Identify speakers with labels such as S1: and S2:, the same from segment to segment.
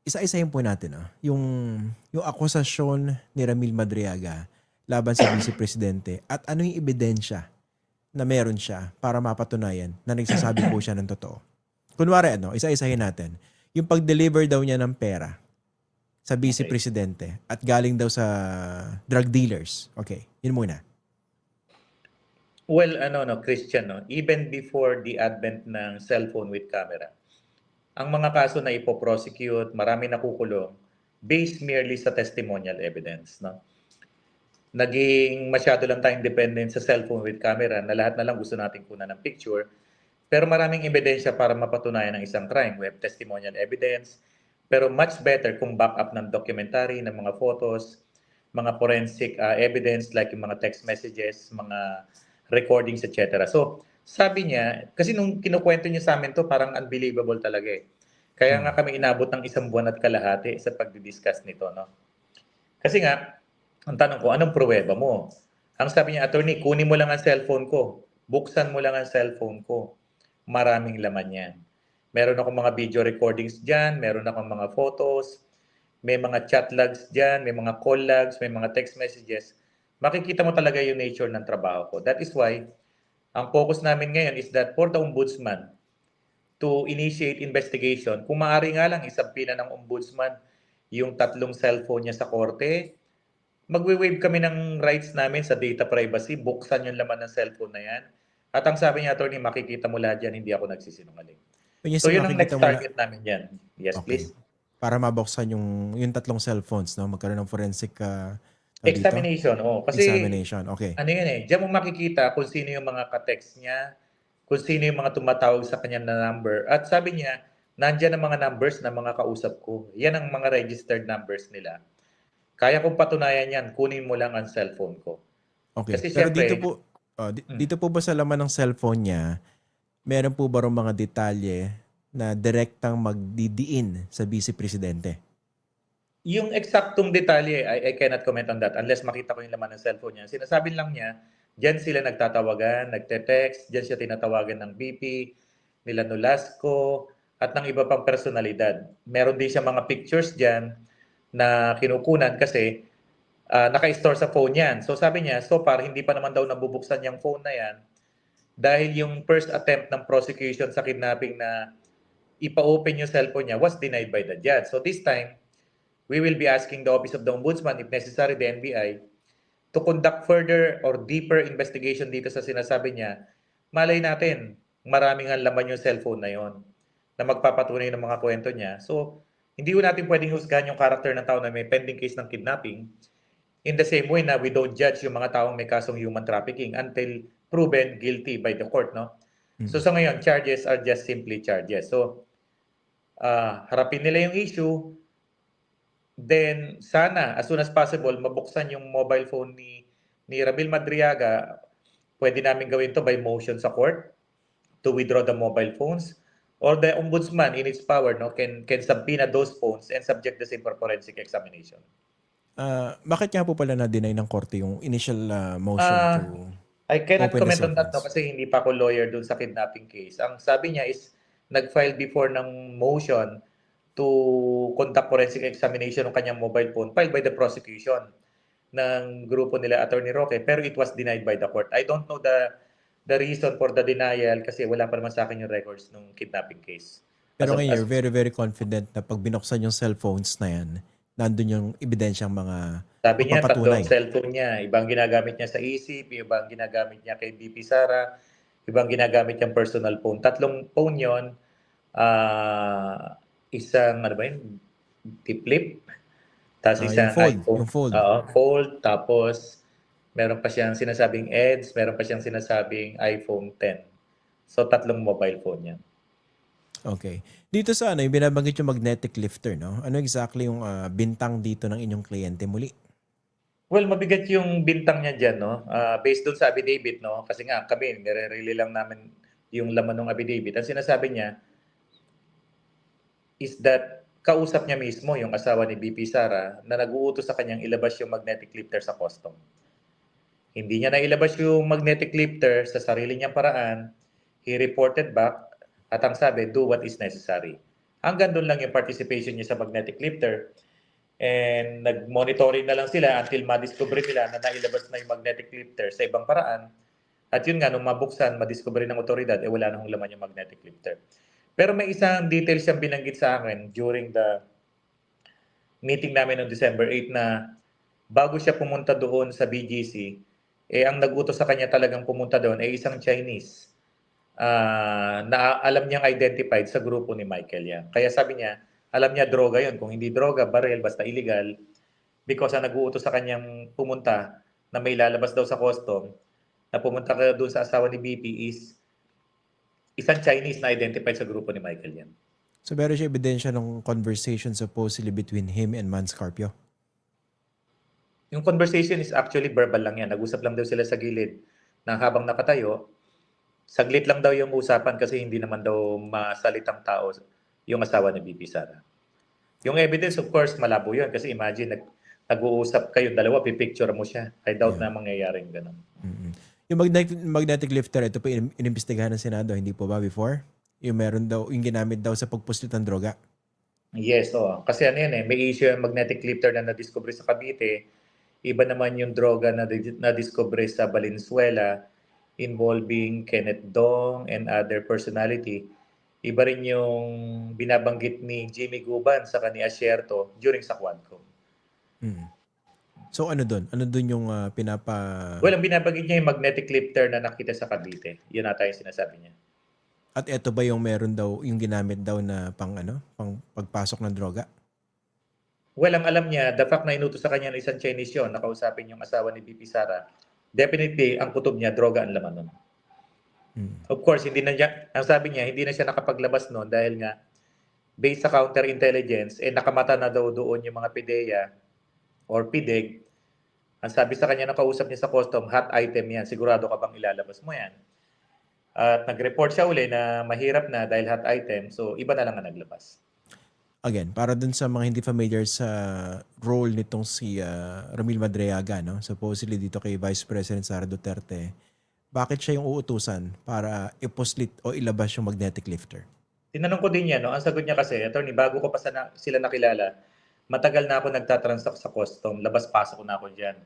S1: isa-isahin po natin yung akusasyon ni Ramil Madriaga laban sa Vice Presidente at ano yung ebidensya na meron siya para mapatunayan na nagsasabi po siya ng totoo. Kunwari isa-isahin natin. Yung pag-deliver daw niya ng pera sa Vice
S2: Okay.
S1: Presidente at galing daw sa drug dealers. Okay, yun muna.
S2: Well, Christian, even before the advent ng cellphone with camera, ang mga kaso na ipoprosecute, marami nakukulong based merely sa testimonial evidence, no? Naging masyado lang tayong dependent sa cellphone with camera na lahat na lang gusto nating kunan ng picture. Pero maraming ebidensya para mapatunayan ng isang crime. We have testimonial evidence, pero much better kung backup ng documentary, ng mga photos, mga forensic evidence like yung mga text messages, mga recordings, etc. So, sabi niya, kasi nung kinukwento niya sa amin to, parang unbelievable talaga eh. Kaya nga kami inabot ng 1 buwan at kalahati sa pagdi-discuss nito, no? Kasi nga, ang tanong ko, anong pruweba mo? Ang sabi niya, attorney, kunin mo lang ang cellphone ko. Buksan mo lang ang cellphone ko. Maraming laman yan. Meron akong mga video recordings dyan, meron akong mga photos, may mga chat logs dyan, may mga call logs, may mga text messages. Makikita mo talaga yung nature ng trabaho ko. That is why, ang focus namin ngayon is that for the ombudsman to initiate investigation, kung maaari nga lang isabpina ng ombudsman yung 3 cellphone niya sa korte, magwe-waive kami ng rights namin sa data privacy, buksan yung laman ng cellphone na yan. At ang sabi niya, attorney, makikita mo lahat yan, hindi ako nagsisinungaling.
S1: Yun yung
S2: So
S1: sa
S2: yun ang
S1: makikita
S2: next
S1: mo
S2: target namin yan. Yes,
S1: okay.
S2: please.
S1: Para mabuksan yung 3 cellphones, no? Magkaroon ng forensic dito?
S2: Examination, oh. Kasi
S1: Examination, okay.
S2: ano yan eh, diyan mo makikita kung sino yung mga ka-text niya, kung sino yung mga tumatawag sa kanya na number. At sabi niya, nandyan ang mga numbers na mga kausap ko. Yan ang mga registered numbers nila. Kaya kong patunayan yan, kunin mo lang ang cellphone ko.
S1: Okay.
S2: Kasi
S1: Pero dito
S2: siyempre,
S1: po, dito po ba sa laman ng cellphone niya, meron po ba rin mga detalye na direktang magdidiin sa Vice Presidente?
S2: yung eksaktong detalye, I cannot comment on that unless makita ko yung laman ng cellphone niya. Sinasabi lang niya, diyan sila nagtatawagan, nagte-text, diyan siya tinatawagan ng VP, nila Nolasco, at ng iba pang personalidad. Meron din siya mga pictures diyan na kinukunan kasi naka-store sa phone yan. So sabi niya, so far, hindi pa naman daw nabubuksan yung phone na yan dahil yung first attempt ng prosecution sa kidnapping na ipa-open yung cellphone niya was denied by the judge. So this time, we will be asking the Office of the Ombudsman, if necessary, the NBI, to conduct further or deeper investigation dito sa sinasabi niya. Malay natin, maraming ang laman yung cellphone na yon na magpapatunay ng mga kwento niya. So, hindi ko natin pwedeng husgahan yung karakter ng tao na may pending case ng kidnapping in the same way na we don't judge yung mga taong may kasong human trafficking until proven guilty by the court, no? So sa ngayon, charges are just simply charges. So, harapin nila yung issue, then sana as soon as possible mabuksan yung mobile phone ni Ramil Madriaga. Pwede namin gawin to by motion sa court to withdraw the mobile phones, or the ombudsman in its power can subpoena those phones and subject the same for forensic examination.
S1: Bakit nga po pala na-deny ng korte yung initial motion to
S2: I cannot
S1: open the
S2: comment
S1: cell
S2: on that
S1: phones?
S2: kasi hindi pa ako lawyer dun sa kidnapping case. Ang sabi niya is nag-file before ng motion to conduct forensic examination ng kanyang mobile phone filed by the prosecution ng grupo nila Attorney Roque, pero it was denied by the court. I don't know the reason for the denial kasi wala pa naman sa akin yung records ng kidnapping case.
S1: Pero ngayon, you're very, very confident na pag binuksan yung cellphones na yan, nandun yung ebidensyang mga
S2: Sabi niya, 3
S1: magpapatunay.
S2: cellphone niya. Ibang ginagamit niya sa isip, ibang ginagamit niya kay BP Sara, ibang ginagamit niyang personal phone. 3 phone yon, isang, ano ba yun, tip-flip, tapos
S1: Yung
S2: isang
S1: fold,
S2: iPhone,
S1: yung fold.
S2: fold, tapos meron pa siyang sinasabing Edge, meron pa siyang sinasabing iPhone 10. So, 3 mobile phone yan.
S1: Okay. Dito sa yung binabanggit yung magnetic lifter, no? Ano exactly yung bintang dito ng inyong kliyente muli?
S2: Well, mabigat yung bintang niya dyan, no? Based doon sa affidavit, no? Kasi nga, kami, nire-relay lang namin yung laman ng affidavit. Ang sinasabi niya is that kausap niya mismo yung asawa ni BP Sara na nag-uutos sa kanyang ilabas yung magnetic lifter sa custom. Hindi niya nailabas yung magnetic lifter sa sarili niyang paraan. He reported back at ang sabi, do what is necessary. Hanggang doon lang yung participation niya sa magnetic lifter. And nag-monitoring na lang sila until ma-discover nila na nailabas na yung magnetic lifter sa ibang paraan. At yun nga, nung mabuksan, ma-discover ng otoridad, wala na hong laman yung magnetic lifter. Pero may isang detail siyang binanggit sa akin during the meeting namin noong December 8 na bago siya pumunta doon sa BGC, ang nag-utos sa kanya talagang pumunta doon ay isang Chinese na alam niyang identified sa grupo ni Michael yan. Kaya sabi niya, alam niya droga yon. Kung hindi droga, baril, basta illegal. Because ang nag-uutos sa kanyang pumunta na may lalabas daw sa custom, na pumunta ka doon sa asawa ni BP is isang Chinese na identified sa grupo ni Michael yan.
S1: So meron siya ebidensya ng conversation supposedly between him and Man Scarpio?
S2: Yung conversation is actually verbal lang yan. Nag-usap lang daw sila sa gilid na habang nakatayo, saglit lang daw yung usapan kasi hindi naman daw masalitang tao yung asawa ni BP Sara. Yung evidence, of course, malabo yun kasi imagine, nag-uusap kayo dalawa, pipicture mo siya. I doubt na mangyayaring ganun.
S1: Yung magnetic lifter, ito po inimbestigahan ng Senado, hindi po ba before? Yung meron daw, yung ginamit daw sa pagpuslit ng droga.
S2: Yes, kasi ano yan may issue yung magnetic lifter na na-discover sa Cavite. Iba naman yung droga na na-discover sa Valenzuela involving Kenneth Dong and other personality. Iba rin yung binabanggit ni Jimmy Guban sa ni Asierto during sa Quadcom.
S1: So ano doon? Ano doon yung
S2: Well, ang binabanggit niya yung magnetic lifter na nakita sa Cavite. Yun ata yung sinasabi niya.
S1: At ito ba yung meron daw, yung ginamit daw na pang pagpasok ng droga?
S2: Well, ang alam niya, the fact na inutos sa kanya ng isang Chinese yun, nakausapin yung asawa ni BP Sara, definitely, ang kutob niya, droga ang laman nun. Of course, ang sabi niya, hindi na siya nakapaglabas nun dahil nga, based sa counterintelligence, nakamata na daw doon yung mga PIDEA or PIDEG. Ang sabi sa kanya ng kausap niya sa custom, hot item yan, sigurado ka bang ilalabas mo yan? At nag-report siya uli na mahirap na dahil hot item, so iba na lang ang naglabas.
S1: Again, para dun sa mga hindi familiar sa role nitong si Ramil Madriaga, no? Supposedly dito kay Vice President Sara Duterte, bakit siya yung uutusan para ipuslit o ilabas yung magnetic lifter?
S2: Tinanong ko din yan, no? Ang sagot niya kasi, attorney, bago ko pa sila nakilala, matagal na ako nagtatransact sa custom, labas-pasok na ako dyan.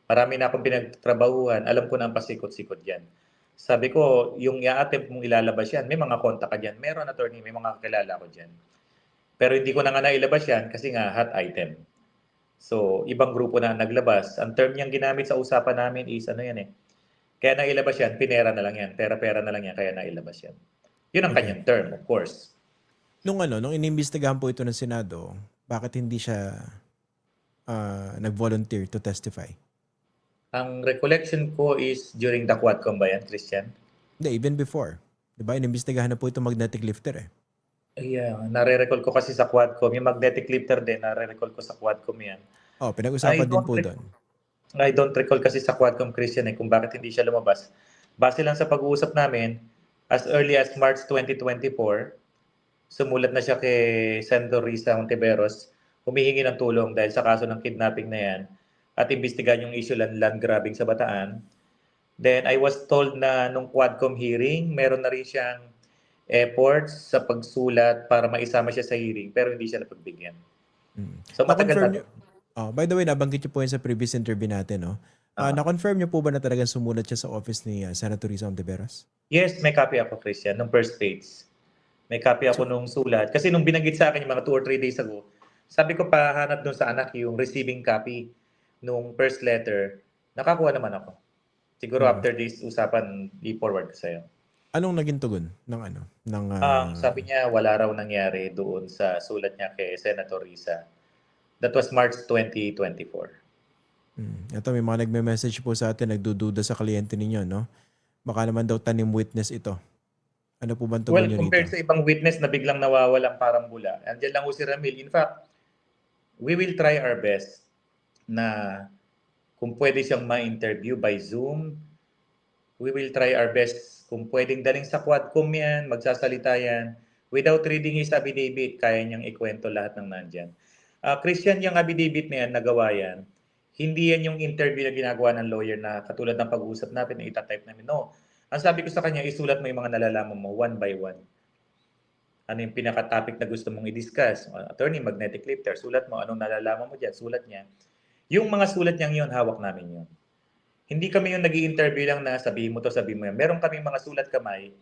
S2: Marami na akong pinagtrabahuhan, alam ko na ang pasikot-sikot dyan. Sabi ko, yung i-attempt mong ilalabas yan, may mga kontak ka dyan. Meron, attorney, may mga kakilala ko dyan. Pero hindi ko na nga nailabas yan kasi nga hot item. So, ibang grupo na naglabas. Ang term niyang ginamit sa usapan namin is ano yan Kaya nailabas yan, pinera na lang yan. Pera-pera na lang yan, kaya nailabas yan. Yun ang kanyang term, of course.
S1: Nung inimbestigahan po ito ng Senado, bakit hindi siya nag-volunteer to testify?
S2: Ang recollection ko is during the Quadcom ba yan, Christian?
S1: Hindi, even before. Diba, inimbestigahan na po itong magnetic lifter
S2: Yeah, nare-recall ko kasi sa Quadcom. Yung magnetic lifter din, nare-recall ko sa Quadcom yan.
S1: Pinag-usapan din po doon.
S2: I don't recall kasi sa Quadcom, Christian, kung bakit hindi siya lumabas. Base lang sa pag-uusap namin, as early as March 2024, sumulat na siya kay Senator Risa Ontiveros, humihingi ng tulong dahil sa kaso ng kidnapping na yan at imbestigahan yung issue land grabbing sa Bataan. Then I was told na nung Quadcom hearing, meron na rin siyang efforts sa pagsulat para maisama siya sa hearing pero hindi siya napagbigyan. So matagal na.
S1: By the way, nabanggit niyo po yun sa previous interview natin, no? Na-confirm niyo po ba na talagang sumulat siya sa office ni Senator Risa Ontiveros?
S2: Yes, may copy ako, Christian, nung first page. May copy ako nung sulat. Kasi nung binanggit sa akin yung mga 2 or 3 days ago, sabi ko pahanap dun sa anak yung receiving copy nung first letter. Nakakuha naman ako. Siguro after this usapan, i-forward ko sa'yo.
S1: Anong naging tugon ng
S2: sabi niya wala raw nangyari doon sa sulat niya kay Senator Risa. That was March 2024.
S1: Ito, may mga nagme-message po sa atin, nagdududa sa kliyente ninyo, no? Baka naman daw tanim witness ito. Ano po ba ang tugon niyo rito?
S2: Compared sa ibang witness na biglang nawawalang parang bula, andyan lang po si Ramil. In fact, we will try our best na kung pwede siyang ma-interview by Zoom, we will try our best kung pwedeng daling sa Quadcom yan, magsasalita yan. Without reading his affidavit, kaya niyang ikwento lahat ng nandyan. Christian, yung affidavit na yan, nagawa yan. Hindi yan yung interview na ginagawa ng lawyer na katulad ng pag-uusap natin na itatype namin. No. Ang sabi ko sa kanya, isulat mo yung mga nalalaman mo one by one. Ano yung pinaka-topic na gusto mong i-discuss? Attorney, magnetic lifter, sulat mo. Anong nalalaman mo dyan? Sulat niya. Yung mga sulat niyang yun, hawak namin yun. Hindi kami yung nag-i-interview lang na sabihin mo to, sabihin mo yan. Meron kaming mga sulat kamay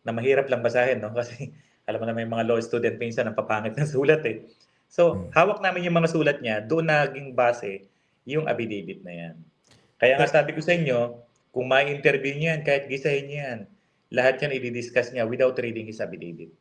S2: na mahirap lang basahin, no? Kasi alam mo na may mga law student minsan ang papangit ng sulat eh. So, hawak namin yung mga sulat niya, doon naging base yung affidavit na yan. Kaya nga sabi ko sa inyo, kung ma-interview niyo yan, kahit gisahin niyo yan, lahat yan i-discuss niya without reading his affidavit.